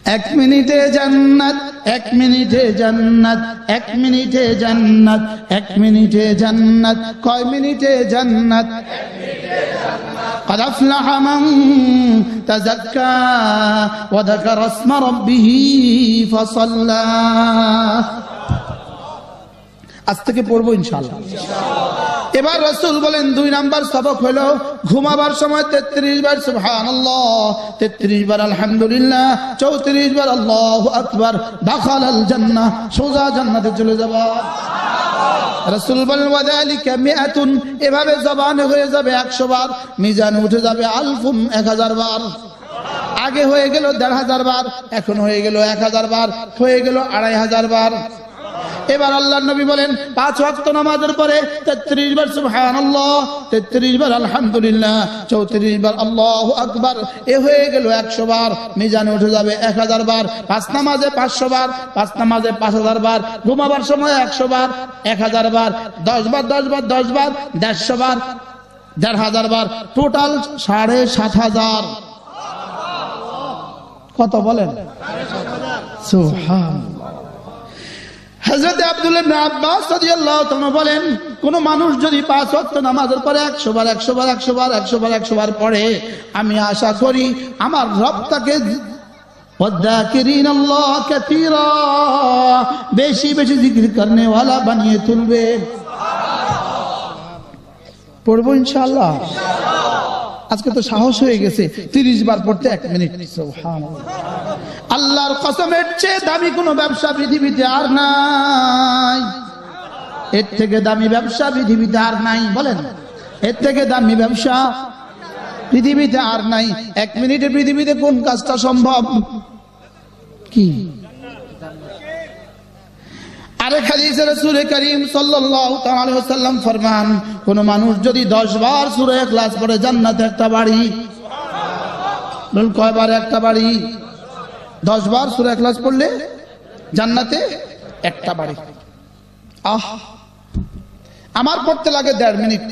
এক মিনিটে জান্নাত, এক মিনিটে জান্নাত, এক মিনিটে জান্নাত, এক মিনিটে জান্নাত, কয় মিনিটে জান্নাত? قد أفلح من تزكى وذكر اسم ربه فصلى। আজ থেকে পড়বো ইনশাআল্লাহ। এবার রাসূল বলেন 2 নাম্বার সবক হলো ঘুমাবার সময় 33 বার সুবহানাল্লাহ, 33 বার আলহামদুলিল্লাহ, 34 বার আল্লাহু আকবার, দাখালাল জান্নাহ, সোজা জান্নাতে চলে যাবা। রাসূল বলেন ওয়াযালিকা মিআতুন, এভাবে জবানে হয়ে যাবে 100 বার, মিজানে উঠে যাবে আলফুম 1000 বার। আগে হয়ে গেল 1500 বার, এখন হয়ে গেল 1000 বার, হয়ে গেল 2500 বার। এবার আল্লাহর নবী বলেন 5 ওয়াক্ত নামাজের পরে 33 বার সুবহানাল্লাহ, 33 বার আলহামদুলিল্লাহ, 34 বার আল্লাহু আকবার, এ হয়ে গেল 100 বার, মিজানে উঠে যাবে 1000 বার। 5 নামাজে 500 বার, 5 নামাজে 5000 বার, ঘুমাবার সময় 100 বার, 1000 বার, 10 বার 10 বার 10 বার, 150 বার, 1500 বার, টোটাল 7500। কত বলেন? সুবহানাল্লাহ। হযরত আব্দুল্লাহ ইবনে আব্বাস রাদিয়াল্লাহু তাআলা বলেন কোন মানুষ যদি 5 ওয়াক্ত নামাজের পরে 100 বার 100 বার 100 বার 100 বার 100 বার পড়ে, আমি আশা করি আমার রব তাকে ওয়াযাকিরিন আল্লাহ কাসীরা, বেশি বেশি জিকির করনে ওয়ালা বানিয়ে তুলবে। পড়বো ইনশাআল্লাহ। আজকে তো সাহস হয়ে গেছে 30 বার পড়তে 1 মিনিট। সুবহানাল্লাহ। আল্লাহর কসমের চেয়ে দামি কোনো ব্যবসা পৃথিবীতে আর নাই। এর থেকে দামি ব্যবসা পৃথিবীতে আর নাই। বলেন, এর থেকে দামি ব্যবসা পৃথিবীতে আর নাই। 1 মিনিটে পৃথিবীতে কোন কাজটা সম্ভব? কি? আরেক হাদিসে রাসূল করিম সাল্লাল্লাহু তাআলা আলাইহি ওয়াসাল্লাম ফরমান, কোন মানুষ যদি 10 বার সূরা ইখলাস পড়ে জান্নাতে একটা বাড়ি। বল কয়বার একটা বাড়ি? 10 বার সূরা ইখলাস পড়লে জান্নাতে একটা বাড়ি। আমার পড়তে লাগে 1.5 মিনিট,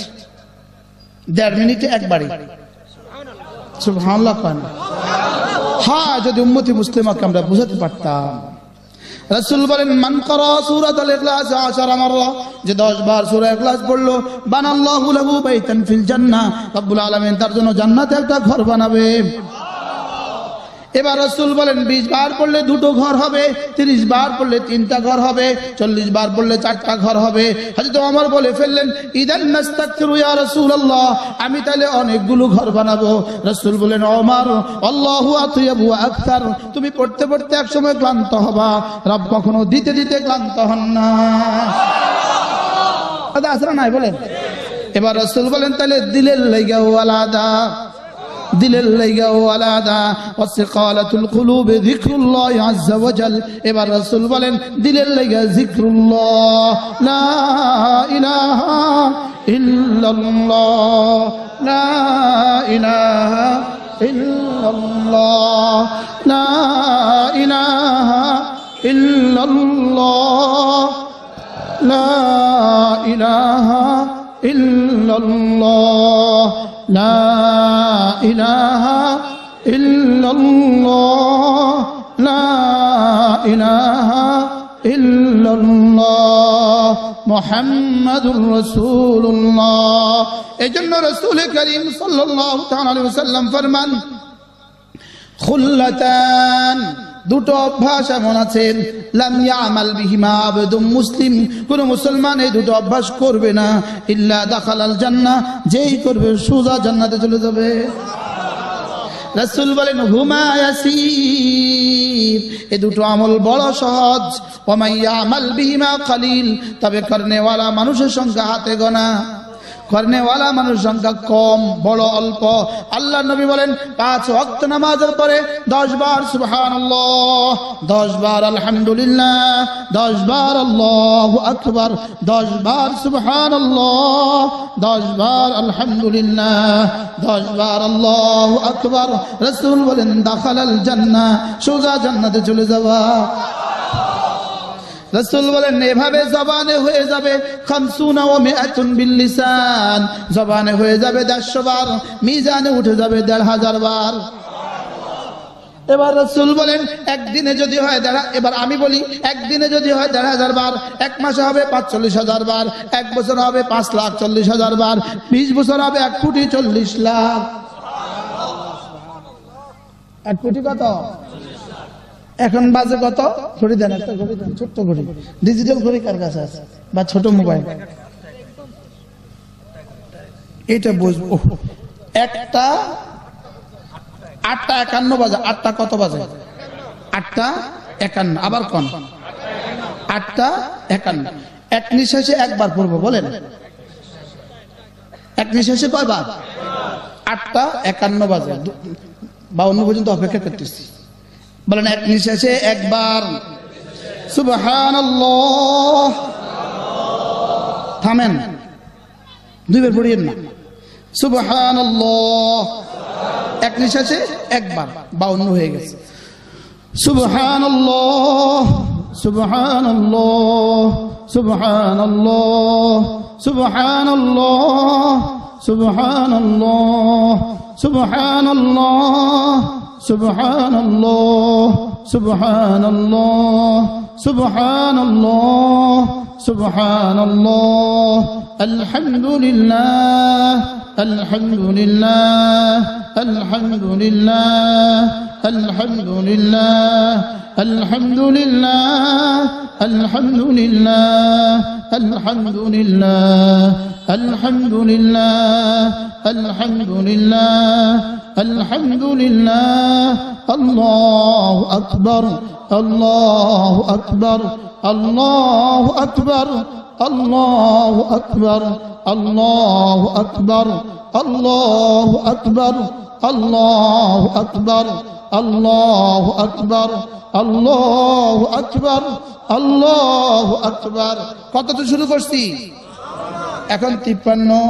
1.5 মিনিটে এক বাড়ি। সুবহানাল্লাহ। হ্যাঁ, যদি উম্মতি মুসলিমাকে আমরা বুঝাতে পারতাম। রাসূল বলেন মান ক্বারা সূরাতুল ইখলাস 10 মাররা, যে 10 বার সূরা ইখলাস পড়লো, বানাল্লাহু লাহু বাইতান ফিল জান্নাহ, রব্বুল আলামিন তার জন্য জান্নাতে একটা ঘর বানাবে। এবার রাসূল বলেন 20 বার পড়লে 2টো ঘর হবে, 30 বার পড়লে 3টা ঘর হবে, 40 বার পড়লে 4টা ঘর হবে। হযরত ওমর বলে ফেললেন ইদান নাস্তাগফিরু ইয়া রাসূলুল্লাহ, আমি তাহলে অনেকগুলো ঘর বানাবো। রাসূল বলেন ওমর আল্লাহু আতয়াবু আকসার, তুমি পড়তে পড়তে একসময় ক্লান্ত হবা, রব কখনো দিতে দিতে ক্লান্ত হন না। কথা আসরা নাই বলেন। এবার রাসূল বলেন তাহলে দিলের লাইগা ওয়ালাদা, দিলের লাইগা ওয়ালাদা ওয়াসিকালাতুল কুলুবি যিকরুল্লাহ আযজা ওয়াজাল। এবার রাসূল বলেন দিলের লাইগা যিকরুল্লাহ, লা ইলাহা ইল্লাল্লাহ, লা ইলাহা ইল্লাল্লাহ, লা ইলাহা ইল্লাল্লাহ, লা ইলাহা ইল্লাল্লাহ, লা ইলাহা ইল্লাল্লাহ, লা ইলাহা ইল্লাল্লাহ, মুহাম্মাদুর রাসূলুল্লাহ। এজন্য রাসূল করিম সাল্লাল্লাহু তাআলা আলাইহি ওয়াসাল্লাম ফরমান খুল্লাতান, 2টো অভ্যাস এমন আছেন লাম ইয়ামাল বিহিমা আবদুম মুসলিম, কোন মুসলমান এই 2টো অভ্যাস করবে না, ইল্লা দাখালাল জান্নাহ, যেই করবে সোজা জান্নাতে চলে যাবে। রাসূল বলেন হুমা ইয়াসির, এই 2টো আমল বড় সহজ। ওয়া মাইয়ামাল বিহিমা কালিল, তবে করনেওয়ালা মানুষের সংখ্যা হাতে গোনা, করনেওয়ালা মানুষ সংখ্যা কম, বড় অল্প। আল্লাহ নবী বলেন 5 ওয়াক্ত নামাজের পরে 10 বার সুবহানাল্লাহ, 10 বার আলহামদুলিল্লাহ, 10 বার আল্লাহু আকবার, 10 বার সুবহানাল্লাহ, 10 বার আলহামদুলিল্লাহ, 10 বার আল্লাহু আকবার। রাসূল বলেন দাখালাল জান্নাহ, সোজা জান্নাতে চলে যাওয়া। রাসূল বলেন এভাবে জবানে হয়ে যাবে 50 ওয়া 100 বিল লিসান, জবানে হয়ে যাবে 150 বার, মিজানে উঠে যাবে 1500 বার। এবার রাসূল বলেন একদিনে যদি হয় এবার আমি বলি একদিনে যদি হয় ১,৫০০ বার, এক মাসে হবে ৪৫,০০০ বার, এক বছর হবে ৫,৪০,০০০ বার, ২০ বছর হবে ১,৪০,০০,০০০। ১ কোটি কত? এখন বাজে কত? ঘড়ি দেন, একটা ঘড়ি দেন, ছোট্ট ঘড়ি, ডিজিটাল ঘড়ি কার কাছে আছে বা ছোট মোবাইল? এটা বুঝবো। 8:51 বাজে। 8টা কত বাজে? 8:51। আবার কোন? 8:51। এক নিঃশ্বাসে একবার পড়বো, বলেন এক নিঃশ্বাসে কয়বার? 8:51 বাজে, 52 পর্যন্ত অপেক্ষা করতেছি, বলেন এক নিঃশ্বাসে একবার সুবহানাল্লাহ। থামেন, দুইবার পড়িয়েন না, সুবহানাল্লাহ। এক নিঃশ্বাসে একবার, 52 হয়ে গেছে। সুবহানাল্লাহ সুবহানাল্লাহ সুবহানাল্লাহ সুবহানাল্লাহ সুবহানাল্লাহ সুবহানাল্লাহ সুবহানাল্লাহ সুবহানাল্লাহ সুবহানাল্লাহ সুবহানাল্লাহ। আলহামদুলিল্লাহ আলহামদুলিল্লাহ আলহামদুলিল্লাহ আলহামদুলিল্লাহ আলহামদুলিল্লাহ আলহামদুলিল্লাহ আলহামদুলিল্লাহ আলহামদুলিল্লাহ আলহামদুলিল্লাহ আলহামদুলিল্লাহ। আল্লাহু আকবার আল্লাহু আকবার আল্লাহু আকবার আল্লাহু আকবার আল্লাহু আকবার আল্লাহু আকবার আল্লাহু আকবার আল্লাহু আকবার আল্লাহু আকবার আল্লাহু আকবার। কত তো শুরু করছি, এখন 53।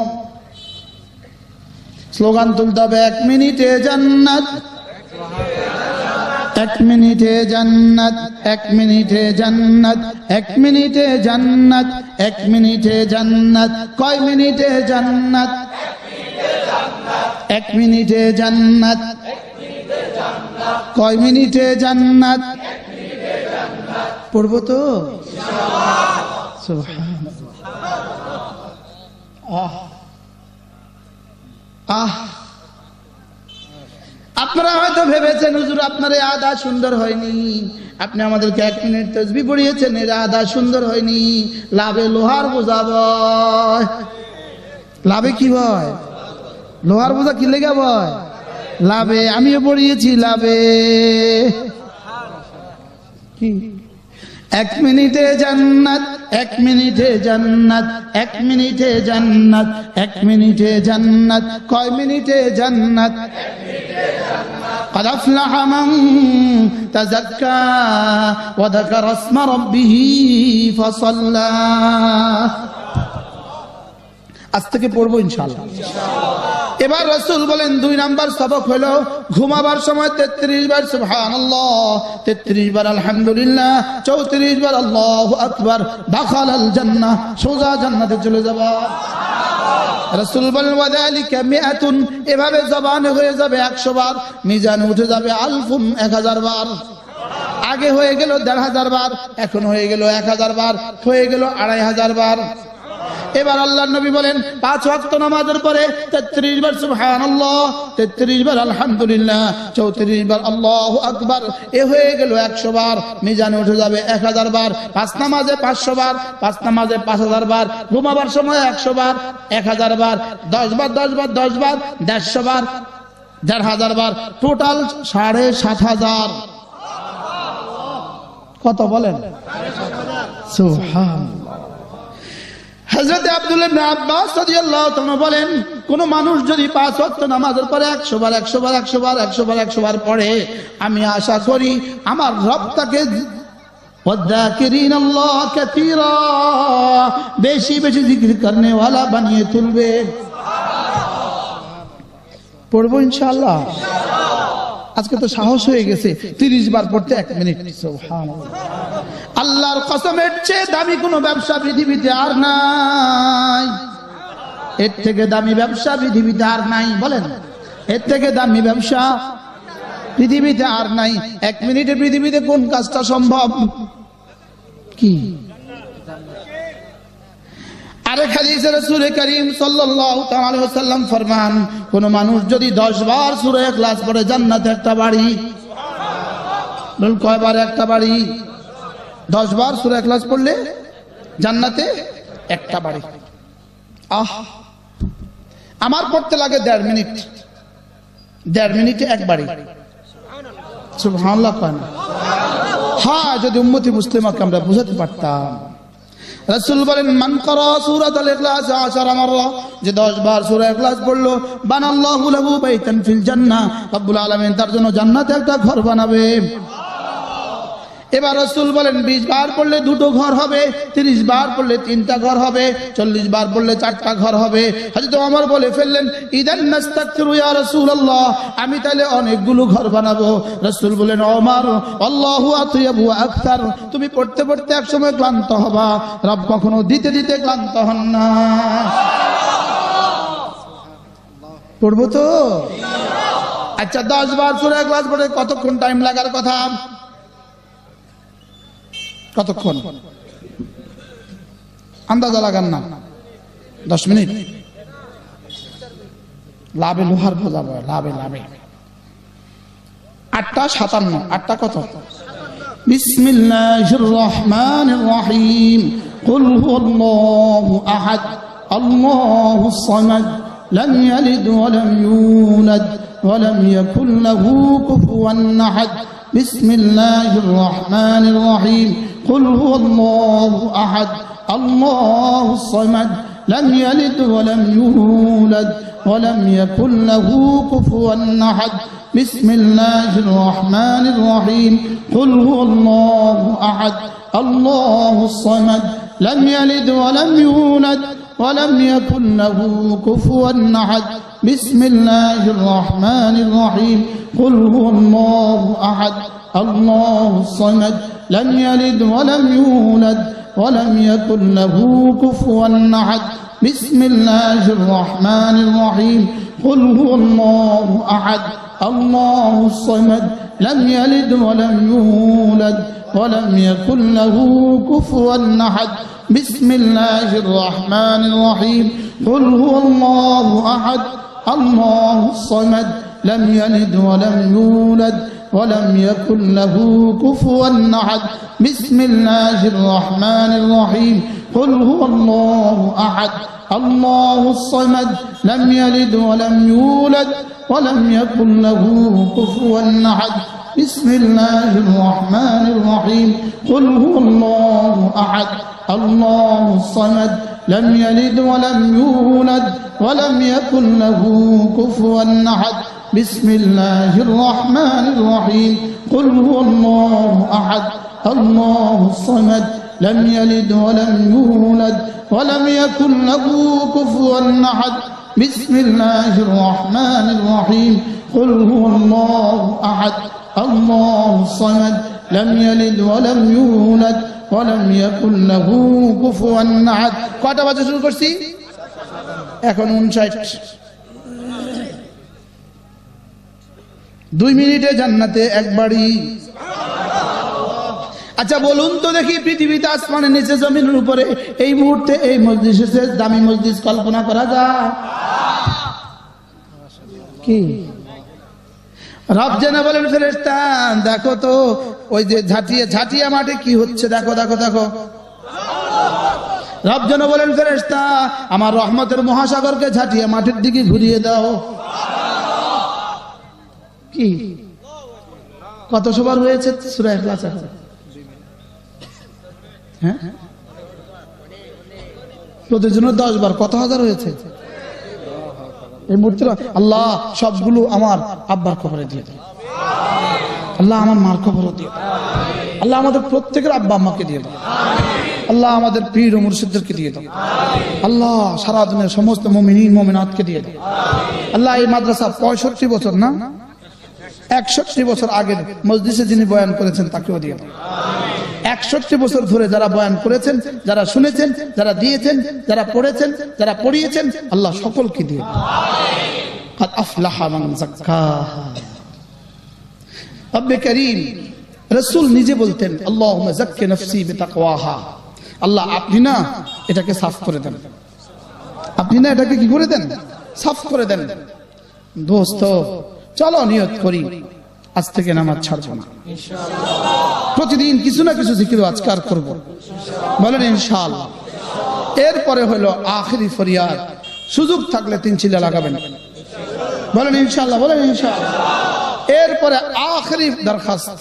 স্লোগান তুলতে হবে, 1 মিনিটে জান্নাত, 1 মিনিটে জান্নাত, 1 মিনিটে জান্নাত, 1 মিনিটে জান্নাত, 1 মিনিটে জান্নাত। কয় মিনিটে জান্নাত? 1 মিনিটে জান্নাত। কয় মিনিটে জান্নাত? পড়বো তো আপনারা হয়তো ভেবেছেন হুজুর আপনার এই আদা সুন্দর হয়নি, আপনি আমাদেরকে 1 মিনিট তাসবিহ পড়িয়েছেন, এর আদা সুন্দর হয়নি। লাভে লোহার বোঝা বয়। লাভে কি বয়? লোহার বোঝা কি লেগে বয়? লাভে। আমিও পড়িয়েছি লাভে। কি 1 মিনিটে জান্নাত, 1 মিনিটে জান্নাত, 1 মিনিটে জান্নাত, 1 মিনিটে জান্নাত। কয় মিনিটে জান্নাত? قد أفلح من تزكى وذكر اسم ربه فصلى। আজ থেকে পড়বো ইনশাআল্লাহ। এবার রাসূল বলেন 2 নাম্বার সবক হলো ঘুমাবার সময় 33 বার সুবহানাল্লাহ, 33 বার আলহামদুলিল্লাহ, 34 বার আল্লাহু আকবার। দাখালাল জান্নাহ, সোজা জান্নাতে চলে যাবা। রাসূল বলেন ওয়াযালিকা মিআতুন, এভাবে জবানে হয়ে যাবে 100 বার, মিজানে উঠে যাবে আলফুন 1000 বার। আগে হয়ে গেল 1500 বার, এখন হয়ে গেল 1000 বার, হয়ে গেল 2500 বার। এবার আল্লাহর নবী বলেন 5 ওয়াক্ত নামাজের পরে 33 বার সুবহানাল্লাহ, 33 বার আলহামদুলিল্লাহ, 34 বার আল্লাহু আকবার। এ হয়ে গেল 100 বার, মিজানে উঠে যাবে 1000 বার। 5 নামাজে 500 বার, 5 নামাজে 5000 বার, ঘুমাবার সময় 100 বার, 1000 বার, 10 বার 10 বার 10 বার, 150 বার, 1500 বার, টোটাল 7500। কত বলেন? সুবহানাল্লাহ। হযরত আব্দুল্লাহ ইবনে আব্বাস রাদিয়াল্লাহু তাআলা বলেন, কোন মানুষ যদি 5 ওয়াক্ত নামাজের পরে 100 বার 100 বার 100 বার 100 বার 100 বার পড়ে, আমি আশা করি আমার রব তাকে ওয়াযাকিরিন আল্লাহ কাসীরা, বেশি বেশি জিকির করনে ওয়ালা বানিয়ে তুলবে। পড়বো ইনশাআল্লাহ। আজকে তো সাহস হয়ে গেছে 30 বার পড়তে 1 মিনিট। সুবহানাল্লাহ। আল্লাহর কসমের চেয়ে দামি কোনো ব্যবসা পৃথিবীতে আর নাই। এর থেকে দামি ব্যবসা পৃথিবীতে আর নাই। বলেন, এর থেকে দামি ব্যবসা পৃথিবীতে আর নাই। 1 মিনিটে পৃথিবীতে কোন কাজটা সম্ভব? কি? আরেক হাদিসে রাসূল করিম সাল্লাল্লাহু তাআলা আলাইহি ওয়াসাল্লাম ফরমান, কোন মানুষ যদি 10 বার সূরা ইখলাস পড়ে জান্নাতে একটা বাড়ি। বল কয়বার একটা বাড়ি? 10 বার সূরা ইখলাস পড়লে জান্নাতে একটা বাড়ি। আমার পড়তে লাগে 1.5 মিনিট, 1.5 মিনিটে এক বাড়ি। সুবহানাল্লাহ। হ্যাঁ, যদি উম্মতি মুসলিমাকে আমরা বুঝাতে পারতাম। রাসূল বলেন, মান ক্বারা সূরাতুল ইখলাস 10 মাররা, যে 10 বার সূরা ইখলাস পড়লো, বানাল্লাহু লাহু বাইতান ফিল জান্নাহ, রব্বুল আলামিন তার জন্য জান্নাতে একটা ঘর বানাবে। এবার রাসূল বলেন, 20 বার পড়লে 2টো ঘর হবে, 30 বার পড়লে 3টা ঘর হবে, 40 বার পড়লে 4টা ঘর হবে। হযরত ওমর বলে ফেললেন, ইদান নাস্তাগফিরু ইয়া রাসূলুল্লাহ, আমি তাহলে অনেকগুলো ঘর বানাবো। রাসূল বলেন, ওমর আল্লাহু আতয়াবু আকসার, তুমি পড়তে পড়তে একসময় ক্লান্ত হবা, রব কখনো দিতে দিতে ক্লান্ত হন না। পড়বো তো? আচ্ছা, 10 বার সূরা ইখলাস পড়ে কতক্ষণ টাইম লাগার কথা? কতক্ষণ আন্দাজা লাগান না? 10 মিনিট। লাভে লোহার ভোজা বয়, লাভে লাভে। 8:57। 8টা কত? বিসমিল্লাহির রহমানির রহিম। কুল হুয়াল্লাহু আহাদ, আল্লাহুস সামাদ, লাম ইয়ালিদ ওয়া লাম ইউলাদ ওয়া লাম ইয়াকুল লাহু কুফুয়ান আহাদ। বিসমিল্লাহির রহমানির রহিম। قل هو الله أحد الله الصمد لم يلد ولم يولد ولم يكن له كفوا أحد بسم الله الرحمن الرحيم قل هو الله أحد الله الصمد لم يلد ولم يولد ولم يكن له كفوا أحد بسم الله الرحمن الرحيم قل هو الله أحد الله الصمد لم يلد ولم يولد ولم يكن له كفوا أحد بسم الله الرحمن الرحيم قل هو الله أحد الله الصمد لم يلد ولم يولد ولم يكن له كفوا أحد بسم الله الرحمن الرحيم قل هو الله أحد الله الصمد لم يلد ولم يولد ولم يكن له كفوا أحد بسم الله الرحمن الرحيم قل هو الله أحد الله الصمد لم يلد ولم يولد ولم يكن له كفوا أحد بسم الله الرحمن الرحيم قل هو الله أحد الله الصمد لم يلد ولم يولد ولم يكن له كفوا أحد بسم الله الرحمن الرحيم قل هو الله أحد الله الصمد لم يلد ولم يولد ولم يكن له كفوا أحد بسم الله الرحمن الرحيم قل هو الله أحد الله الصمد لم يلد ولم يولد ولم يكن له كفوا أحد। কয়টা বাজে শুরু করছি? এখন 59। 2 মিনিটে জান্নাতে এক বাড়ি। আচ্ছা বলুন তো দেখি, পৃথিবীতে আসমানের নিচে জমিনের উপরে এই মুহূর্তে এই মসজিদের দামি মসজিদ কল্পনা করা যায় কি? রব যেন বলেন, ফেরেশতা দেখো তো ওই যে ঝাঁটিয়া মাঠে কি হচ্ছে, দেখো দেখো দেখো। রব যেন বলেন, ফেরেশতা আমার রহমতের মহাসাগরকে ঝাঁটিয়া মাঠের দিকে ঘুরিয়ে দাও। কি কত সবার হয়েছে সূরা ইখলাস? হ্যাঁ, প্রতিদিন 10 বার কত হাজার হয়েছে? এই মূর্তি আল্লাহ সবগুলো আমার আব্বার কবরে দিয়ে দাও, আল্লাহ আমার মার কবরে দিয়ে দাও, আল্লাহ আমাদের প্রত্যেকের আব্বা আম্মাকে দিয়ে দাও, আল্লাহ আমাদের পীর ও মুর্শিদদেরকে দিয়ে দাও, আল্লাহ সারা দুনিয়ার সমস্ত মুমিনিন মুমিনাতকে দিয়ে দাও। আল্লাহ এই মাদ্রাসা 65 বছর না 61 বছর আগের মজলিসে যিনি বয়ান করেছেন তাকেও দিয়ে দাও। 61 বছর ধরে যারা বয়ান করেছেন, যারা শুনেছেন, যারা দিয়েছেন, যারা পড়েছেন, যারা পড়িয়েছেন, আল্লাহ সকলকে দিয়ে দাও। قد أفلح من زكاها রব্বে করিম রাসূল নিজে বলতেন আল্লাহুম্মা যাক্কি নাফসি বিতাকওয়াহা, আল্লাহ আপনি না এটাকে সাফ করে দেন, আপনি না এটাকে কি করে দেন, সাফ করে দেন। দোস্ত চলো নিয়ত করি আজ থেকে নামাজ ছাড়বো না, প্রতিদিন কিছু না কিছু জিকির আজকার করব, বলেন ইনশাআল্লাহ। এরপরে হলো আখিরি ফরিয়াদ, সুযোগ থাকলে 3 চিল্লা লাগাবেন, বলেন ইনশাআল্লাহ, বলেন ইনশাআল্লাহ। এরপরে আখিরি দরখাস্ত,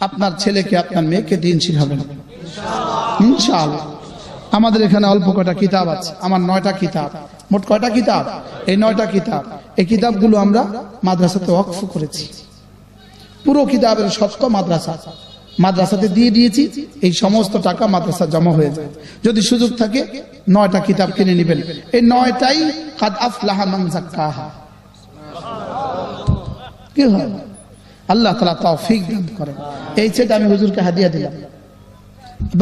আপনার ছেলেকে আপনার মেয়েকে দিন শিখাবেন ইনশাআল্লাহ। আমাদের এখানে অল্প কয়টা কিতাব আছে, আমার 9টা কিতাব, মোট কয়টা কিতাব, এই 9টা কিতাব, এই কিতাবগুলো আমরা মাদ্রাসাতে ওয়াকফ করেছি। পুরো কিতাবের সত্য মাদ্রাসাতে দিয়ে দিয়েছি, এই সমস্ত টাকা মাদ্রাসা জমা হয়ে যায়। যদি সুযোগ থাকে 9টা কিতাব কিনে নেবেন, এই 9টাই কাদ আফলাহা মান যাক্কাহা। কি হয়, আল্লাহ তাআলা তৌফিক দান করেন। এই সেটা আমি হুজুরকে হাদিয়া দিলাম,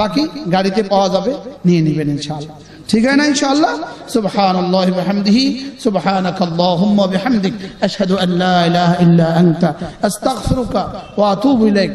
বাকি গাড়িতে পাওয়া যাবে, নিয়ে নেবেন ইনশাআল্লাহ। ঠিক আছে না ইনশাআল্লাহ? সুবহানাল্লাহি ওয়া বিহামদিহি, সুবহানাকাল্লাহুম্মা ওয়া বিহামদিক, আশহাদু আন লা ইলাহা ইল্লা আনতা, আস্তাগফিরুকা ওয়া আতুবু ইলাইক।